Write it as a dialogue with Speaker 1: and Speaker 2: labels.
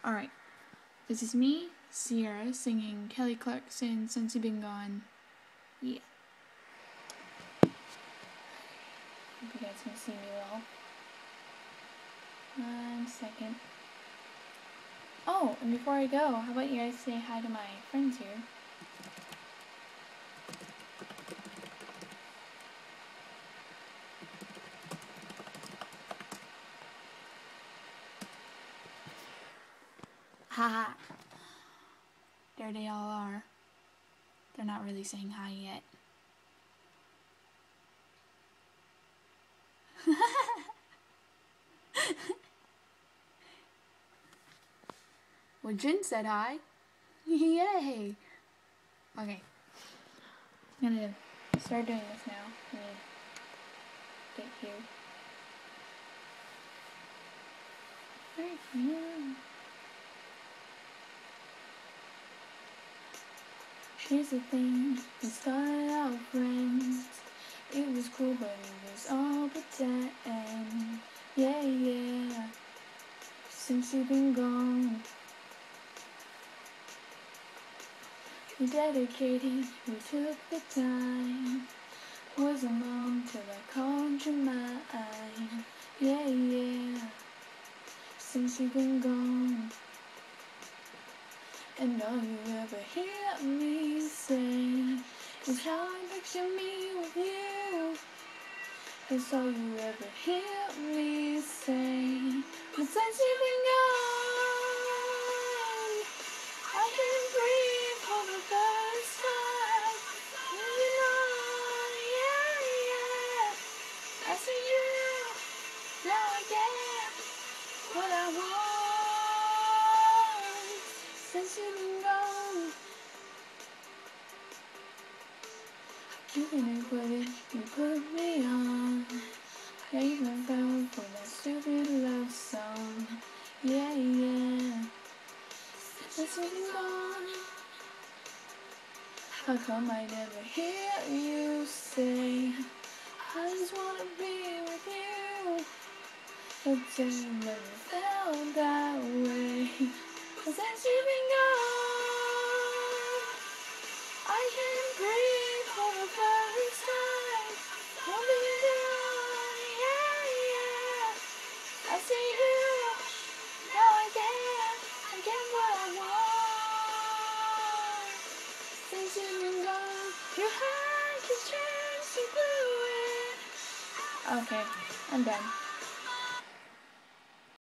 Speaker 1: Alright, this is me, Sierra, singing Kelly Clarkson, Since You've Been Gone. Yeah. Hope you guys can see me well. 1 second. Oh, and before I go, how about you guys say hi to my friends here? Haha. There they all are. They're not really saying hi yet. Well, Jin said hi. Yay! Okay. I'm gonna start doing this now. Let me get here. Right here. Here's the thing, we started out friends. It was cool, but it was all pretend. Yeah, yeah. Since you've been gone, you dedicated, you took the time. Was a mom till I called you mine. Yeah, yeah. Since you've been gone, and all you ever hear me say is how I picture me with you. That's all you ever hear me say. But since you've been gone, I can't breathe for the first time. You know, yeah, yeah. I see you, now I get what I want. Since you've been gone, you didn't put it, you put me on. I even fell for that stupid love song. Yeah, yeah. Since you've been gone, how come I never hear you say I just wanna be with you? But then you never felt that way. Cause since you've been gone, I can't breathe for the first time. Won't be done, yeah, yeah. I see you, now I get what I want. Since you've been gone, you had your chance, you blew it. Okay, I'm done.